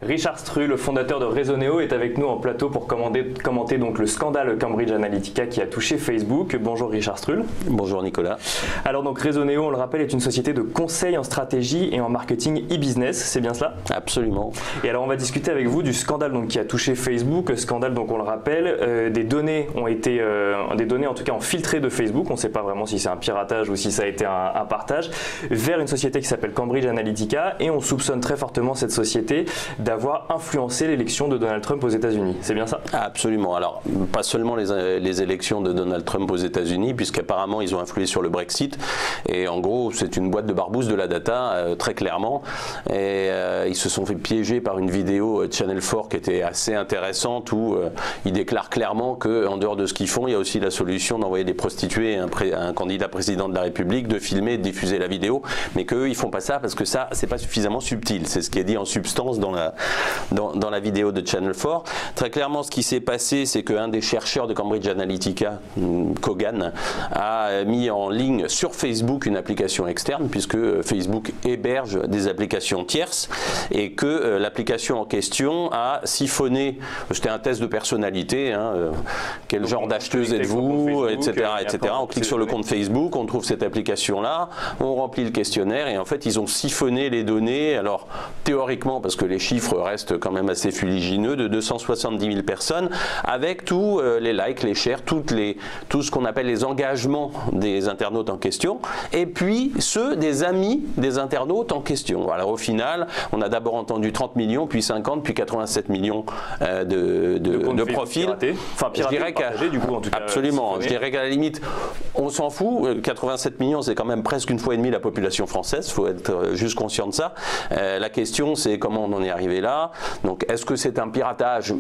Richard Strul, le fondateur de Rezoneo, est avec nous en plateau pour commenter donc le scandale Cambridge Analytica qui a touché Facebook. Bonjour Richard Strul. Bonjour Nicolas. Alors donc Rezoneo, on le rappelle, est une société de conseil en stratégie et en marketing e-business, c'est bien cela? Absolument. Et alors on va discuter avec vous du scandale donc, qui a touché Facebook. Scandale donc on le rappelle, des données ont été, en tout cas ont filtré de Facebook, on ne sait pas vraiment si c'est un piratage ou si ça a été un partage, vers une société qui s'appelle Cambridge Analytica, et on soupçonne très fortement cette société d'avoir influencé l'élection de Donald Trump aux États-Unis. C'est bien ça? Absolument. Alors, pas seulement les élections de Donald Trump aux États-Unis, puisqu'apparemment ils ont influé sur le Brexit. Et en gros, c'est une boîte de barbouze de la data, très clairement. Et ils se sont fait piéger par une vidéo Channel 4 qui était assez intéressante, où ils déclarent clairement qu'en dehors de ce qu'ils font, il y a aussi la solution d'envoyer des prostituées à un candidat président de la République, de filmer, de diffuser la vidéo, mais qu'eux, ils font pas ça parce que ça, c'est pas suffisamment subtil. C'est ce qui est dit en substance dans la vidéo de Channel 4. Très clairement, ce qui s'est passé, c'est qu'un des chercheurs de Cambridge Analytica, Kogan, a mis en ligne sur Facebook une application externe, puisque Facebook héberge des applications tierces, et que l'application en question a siphonné, c'était un test de personnalité, hein, quel genre d'acheteuse êtes-vous, etc. On clique sur le compte Facebook, on trouve cette application-là, on remplit le questionnaire, et en fait, ils ont siphonné les données, alors théoriquement, parce que les chiffres restent quand même assez fuligineux, de 270 000 personnes, avec tous les likes, les shares, tout ce qu'on appelle les engagements des internautes en question, et puis ceux des amis des internautes en question. Alors au final, on a d'abord entendu 30 millions, puis 50, puis 87 millions de profils. Enfin, piraté, je dirais partagé, du coup, en tout cas. Absolument. Je dirais qu'à la limite, on s'en fout. 87 millions, c'est quand même presque une fois et demie la population française. Il faut être juste conscient de ça. La question, c'est comment on en est arrivé là. Donc, est-ce que c'est un piratage?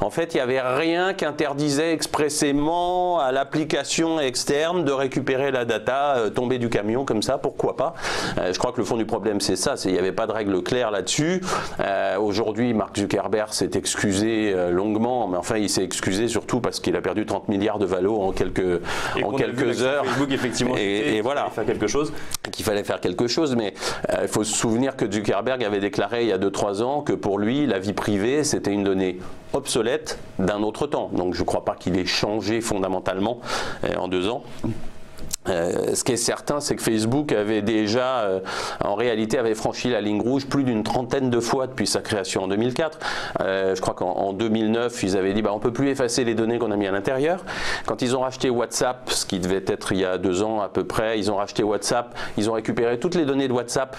En fait, il n'y avait rien qui interdisait expressément à l'application externe de récupérer la data tombée du camion comme ça. Pourquoi pas? Je crois que le fond du problème, c'est ça. Il n'y avait pas de règle claire là-dessus. Aujourd'hui, Mark Zuckerberg s'est excusé longuement, mais enfin, il s'est excusé surtout parce qu'il a perdu 30 milliards de valo en quelques heures. Facebook, effectivement, et voilà. Faire quelque chose. Qu'il fallait faire quelque chose, mais il faut se souvenir que Zuckerberg avait déclaré il y a 2-3 ans que pour lui, la vie privée, c'était une donnée obsolète d'un autre temps. Donc je ne crois pas qu'il ait changé fondamentalement en 2 ans. Ce qui est certain, c'est que Facebook avait déjà, en réalité, avait franchi la ligne rouge plus d'une trentaine de fois depuis sa création en 2004. Je crois qu'en 2009, ils avaient dit on ne peut plus effacer les données qu'on a mis à l'intérieur. Quand ils ont racheté WhatsApp, ce qui devait être il y a 2 ans à peu près, ils ont racheté WhatsApp, ils ont récupéré toutes les données de WhatsApp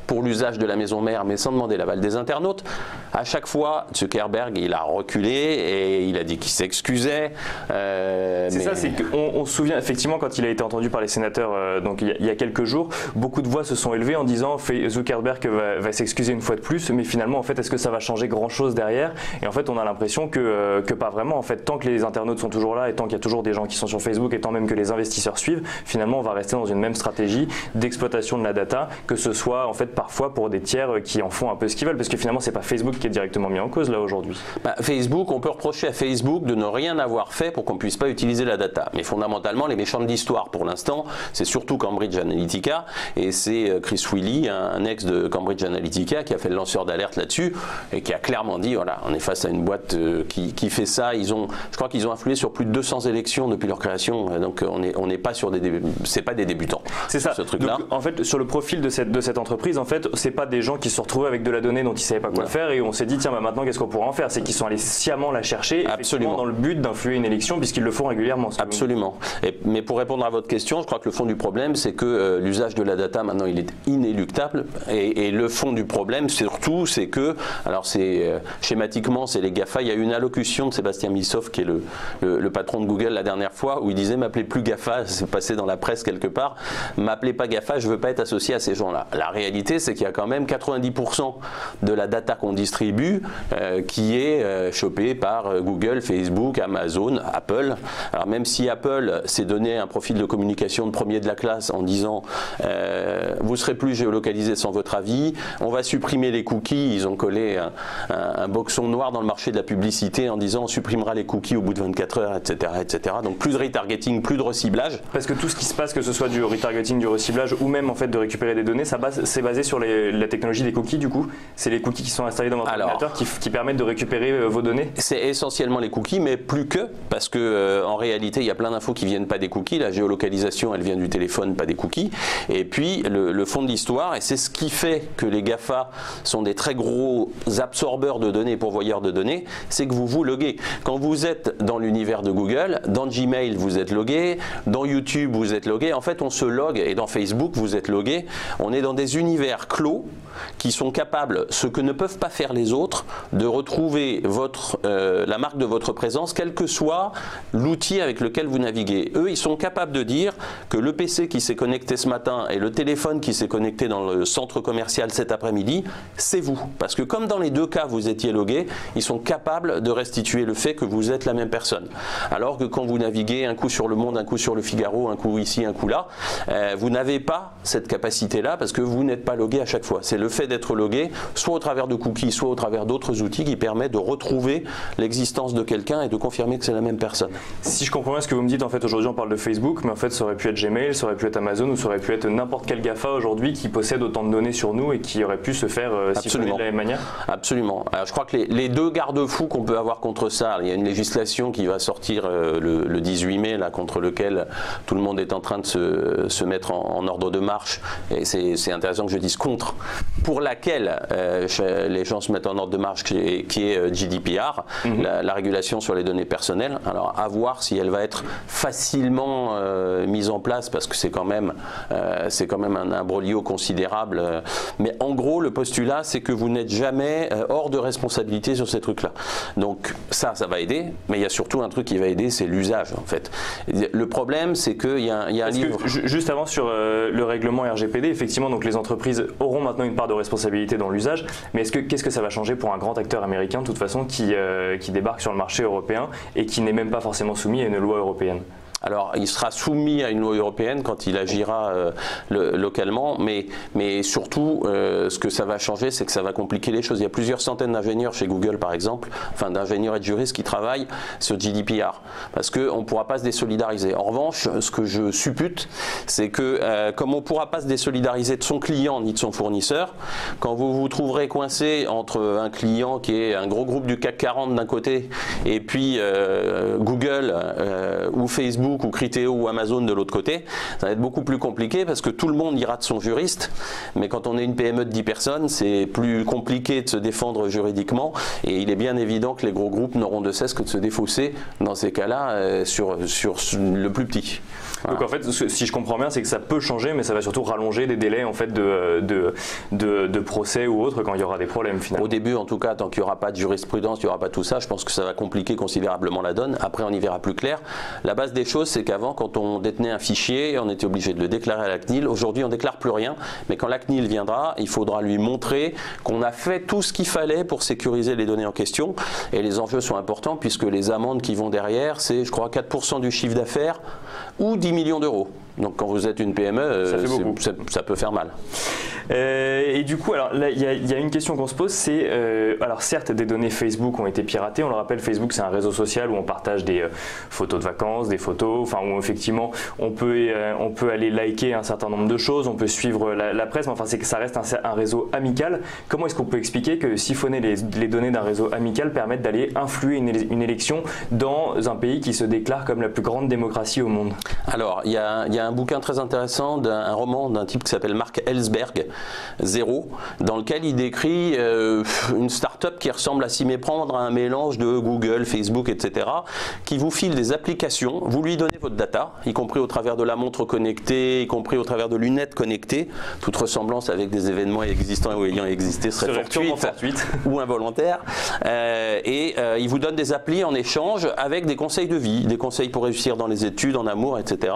pour l'usage de la maison mère, mais sans demander l'aval des internautes. À chaque fois, Zuckerberg, il a reculé et il a dit qu'il s'excusait. C'est ça, c'est qu'on se souvient effectivement quand il a été entendu par les sénateurs donc il y a quelques jours, beaucoup de voix se sont élevées en disant Zuckerberg va s'excuser une fois de plus, mais finalement en fait est-ce que ça va changer grand chose derrière? Et en fait on a l'impression que pas vraiment. En fait, tant que les internautes sont toujours là et tant qu'il y a toujours des gens qui sont sur Facebook et tant même que les investisseurs suivent, finalement on va rester dans une même stratégie d'exploitation de la data, que ce soit en fait parfois pour des tiers qui en font un peu ce qu'ils veulent, parce que finalement c'est pas Facebook qui est directement mis en cause là aujourd'hui. Facebook, on peut reprocher à Facebook de ne rien avoir fait pour qu'on puisse pas utiliser la data, mais fondamentalement les méchants de l'histoire pour l'instant, c'est surtout Cambridge Analytica, et c'est Chris Willey, un ex de Cambridge Analytica, qui a fait le lanceur d'alerte là-dessus et qui a clairement dit voilà, on est face à une boîte qui fait ça. Je crois qu'ils ont influé sur plus de 200 élections depuis leur création, donc on n'est pas sur c'est pas des débutants. C'est ça. Ce truc-là. Donc, en fait, sur le profil de cette entreprise, en fait, c'est pas des gens qui se sont retrouvés avec de la donnée dont ils savaient pas quoi faire et on s'est dit tiens maintenant qu'est-ce qu'on pourrait en faire? C'est qu'ils sont allés sciemment la chercher dans le but d'influer une élection, puisqu'ils le font régulièrement. Absolument. Mais pour répondre à votre question, je crois que le fond du problème, c'est que l'usage de la data maintenant il est inéluctable, et le fond du problème surtout, c'est que, alors schématiquement c'est les GAFA. Il y a eu une allocution de Sébastien Missoff qui est le patron de Google la dernière fois, où il disait m'appelez plus GAFA, c'est passé dans la presse quelque part, m'appelez pas GAFA, je veux pas être associé à ces gens-là. La réalité, c'est qu'il y a quand même 90% de la data qu'on distribue qui est chopée par Google, Facebook, Amazon, Apple. Alors même si Apple s'est donné un profil de communication publication de premier de la classe en disant vous serez plus géolocalisé sans votre avis, on va supprimer les cookies. Ils ont collé un boxon noir dans le marché de la publicité en disant on supprimera les cookies au bout de 24 heures, etc., etc. Donc plus de retargeting, plus de reciblage. Parce que tout ce qui se passe, que ce soit du retargeting, du reciblage ou même en fait de récupérer des données, c'est basé sur la technologie des cookies du coup. C'est les cookies qui sont installés dans votre ordinateur qui permettent de récupérer vos données. C'est essentiellement les cookies, mais plus que, parce que en réalité il y a plein d'infos qui viennent pas des cookies. La géolocalisation elle vient du téléphone, pas des cookies. Et puis le fond de l'histoire, et c'est ce qui fait que les GAFA sont des très gros absorbeurs de données, pourvoyeurs de données, c'est que vous vous loguez. Quand vous êtes dans l'univers de Google, dans Gmail vous êtes logué, dans YouTube vous êtes logué, en fait on se logue, et dans Facebook vous êtes logué. On est dans des univers clos qui sont capables, ce que ne peuvent pas faire les autres, de retrouver la marque de votre présence, quel que soit l'outil avec lequel vous naviguez. Eux, ils sont capables de dire que le PC qui s'est connecté ce matin et le téléphone qui s'est connecté dans le centre commercial cet après-midi, c'est vous. Parce que comme dans les deux cas, vous étiez logué, ils sont capables de restituer le fait que vous êtes la même personne. Alors que quand vous naviguez un coup sur Le Monde, un coup sur Le Figaro, un coup ici, un coup là, vous n'avez pas cette capacité-là parce que vous n'êtes pas logué à chaque fois. C'est le fait d'être logué, soit au travers de cookies, soit au travers d'autres outils qui permettent de retrouver l'existence de quelqu'un et de confirmer que c'est la même personne. Si je comprends bien ce que vous me dites, en fait aujourd'hui on parle de Facebook, mais en fait ça aurait pu être Gmail, ça aurait pu être Amazon ou ça aurait pu être n'importe quel GAFA aujourd'hui qui possède autant de données sur nous et qui aurait pu se faire siphonner de la même manière. Absolument. Alors, je crois que les deux garde-fous qu'on peut avoir contre ça, il y a une législation qui va sortir le 18 mai là, contre lequel tout le monde est en train de se mettre en ordre de marche, et c'est intéressant que je dise contre, pour laquelle les gens se mettent en ordre de marche, qui est GDPR, la régulation sur les données personnelles. Alors à voir si elle va être facilement mise en place, parce que c'est quand même un imbroglio considérable. Mais en gros, le postulat, c'est que vous n'êtes jamais hors de responsabilité sur ces trucs-là. Donc ça va aider, mais il y a surtout un truc qui va aider, c'est l'usage en fait. Le problème, c'est qu'il y a un livre... Juste avant sur le règlement RGPD, effectivement, donc les entreprises auront maintenant une part de responsabilité dans l'usage, mais qu'est-ce que ça va changer pour un grand acteur américain de toute façon qui débarque sur le marché européen et qui n'est même pas forcément soumis à une loi européenne? Alors, il sera soumis à une loi européenne quand il agira localement, mais surtout, ce que ça va changer, c'est que ça va compliquer les choses. Il y a plusieurs centaines d'ingénieurs chez Google, par exemple, enfin d'ingénieurs et de juristes qui travaillent sur GDPR, parce qu'on ne pourra pas se désolidariser. En revanche, ce que je suppute, c'est que comme on ne pourra pas se désolidariser de son client ni de son fournisseur, quand vous vous trouverez coincé entre un client qui est un gros groupe du CAC 40 d'un côté, et puis Google ou Facebook, ou Criteo ou Amazon de l'autre côté, ça va être beaucoup plus compliqué parce que tout le monde ira de son juriste, mais quand on est une PME de 10 personnes, c'est plus compliqué de se défendre juridiquement, et il est bien évident que les gros groupes n'auront de cesse que de se défausser dans ces cas-là sur le plus petit. Donc en fait, si je comprends bien, c'est que ça peut changer, mais ça va surtout rallonger des délais en fait de procès ou autre quand il y aura des problèmes finalement. Au début, en tout cas, tant qu'il n'y aura pas de jurisprudence, il n'y aura pas tout ça, je pense que ça va compliquer considérablement la donne. Après, on y verra plus clair. La base des choses, c'est qu'avant, quand on détenait un fichier, on était obligé de le déclarer à la CNIL. Aujourd'hui, on ne déclare plus rien, mais quand la CNIL viendra, il faudra lui montrer qu'on a fait tout ce qu'il fallait pour sécuriser les données en question. Et les enjeux sont importants puisque les amendes qui vont derrière, c'est, je crois, 4% du chiffre d'affaires ou 10 millions d'euros. Donc quand vous êtes une PME, ça peut faire mal. Et du coup, alors là, il y a une question qu'on se pose, c'est alors certes des données Facebook ont été piratées. On le rappelle, Facebook c'est un réseau social où on partage des photos de vacances, des photos, enfin où effectivement on peut aller liker un certain nombre de choses, on peut suivre la presse, mais enfin c'est que ça reste un réseau amical. Comment est-ce qu'on peut expliquer que siphonner les données d'un réseau amical permette d'aller influer une élection dans un pays qui se déclare comme la plus grande démocratie au monde? Alors il y a un bouquin très intéressant, un roman d'un type qui s'appelle Mark Ellsberg, Zéro, dans lequel il décrit une start-up qui ressemble à s'y méprendre à un mélange de Google, Facebook, etc., qui vous file des applications, vous lui donnez votre data, y compris au travers de la montre connectée, y compris au travers de lunettes connectées, toute ressemblance avec des événements existants ou ayant existé serait fortuite ou involontaire, et il vous donne des applis en échange avec des conseils de vie, des conseils pour réussir dans les études, en amour, etc. etc.,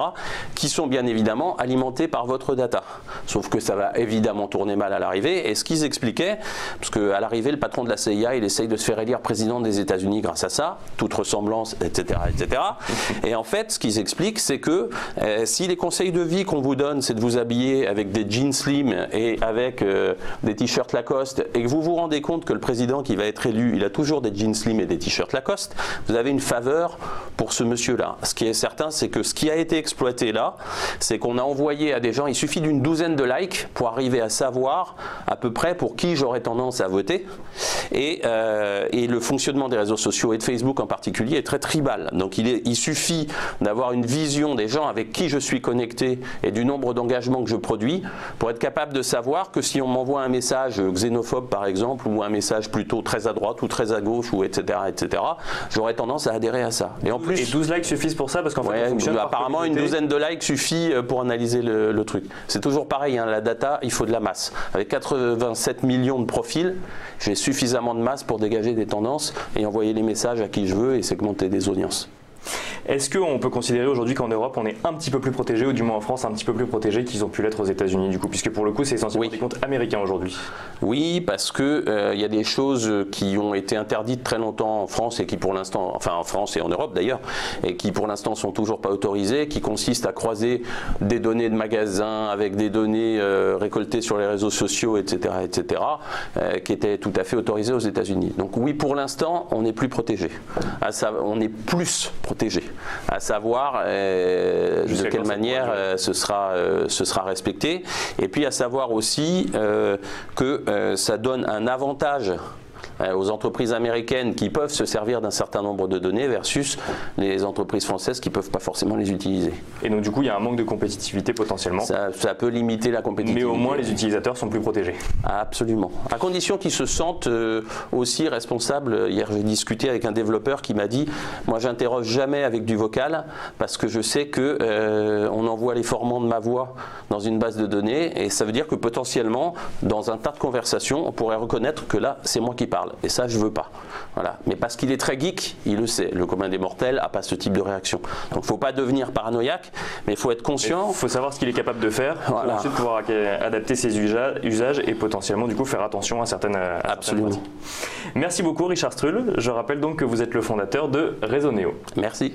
qui sont bien évidemment alimentés par votre data. Sauf que ça va évidemment tourner mal à l'arrivée. Et ce qu'ils expliquaient, parce qu'à l'arrivée, le patron de la CIA, il essaye de se faire élire président des États-Unis grâce à ça, toute ressemblance, etc., etc. Et en fait, ce qu'ils expliquent, c'est que si les conseils de vie qu'on vous donne, c'est de vous habiller avec des jeans slim et avec des t-shirts Lacoste, et que vous vous rendez compte que le président qui va être élu, il a toujours des jeans slim et des t-shirts Lacoste, vous avez une faveur pour ce monsieur-là. Ce qui est certain, c'est que ce qui a été exploité là, c'est qu'on a envoyé à des gens, il suffit d'une douzaine de likes pour arriver à savoir à peu près pour qui j'aurais tendance à voter. Et le fonctionnement des réseaux sociaux et de Facebook en particulier est très tribal. Donc il suffit d'avoir une vision des gens avec qui je suis connecté et du nombre d'engagements que je produis pour être capable de savoir que si on m'envoie un message xénophobe par exemple, ou un message plutôt très à droite ou très à gauche, ou etc., j'aurais tendance à adhérer à ça. Et en plus, et 12 likes suffisent pour ça parce qu'en fait, apparemment une douzaine de likes suffit pour analyser le truc. C'est toujours pareil, hein, la data, il faut de la masse. Avec 87 millions de profils, j'ai suffisamment de masse pour dégager des tendances et envoyer les messages à qui je veux et segmenter des audiences. Est-ce qu'on peut considérer aujourd'hui qu'en Europe on est un petit peu plus protégé, ou du moins en France un petit peu plus protégé qu'ils ont pu l'être aux États-Unis du coup, puisque pour le coup c'est essentiellement des comptes américains aujourd'hui? Oui, parce que y a des choses qui ont été interdites très longtemps en France et qui pour l'instant, enfin en France et en Europe d'ailleurs, et qui pour l'instant sont toujours pas autorisées, qui consistent à croiser des données de magasins avec des données récoltées sur les réseaux sociaux, etc., qui étaient tout à fait autorisées aux États-Unis. Donc oui, pour l'instant on est plus protégé. On est plus protégé. À savoir de quelle manière ce sera respecté, et puis à savoir aussi que ça donne un avantage aux entreprises américaines qui peuvent se servir d'un certain nombre de données versus les entreprises françaises qui ne peuvent pas forcément les utiliser. Et donc du coup il y a un manque de compétitivité potentiellement. Ça peut limiter la compétitivité. Mais au moins les utilisateurs sont plus protégés. Absolument. À condition qu'ils se sentent aussi responsables. Hier j'ai discuté avec un développeur qui m'a dit « Moi j'interroge jamais avec du vocal parce que je sais qu'on envoie les formants de ma voix dans une base de données et ça veut dire que potentiellement dans un tas de conversations on pourrait reconnaître que là c'est moi qui parle. Et ça, je veux pas. Voilà. Mais parce qu'il est très geek, il le sait. Le commun des mortels n'a pas ce type de réaction. Donc, il ne faut pas devenir paranoïaque, mais il faut être conscient. Il faut savoir ce qu'il est capable de faire pour ensuite pouvoir adapter ses usages et potentiellement, du coup, faire attention à certaines pratiques. Merci beaucoup, Richard Strul. Je rappelle donc que vous êtes le fondateur de Resoneo. Merci.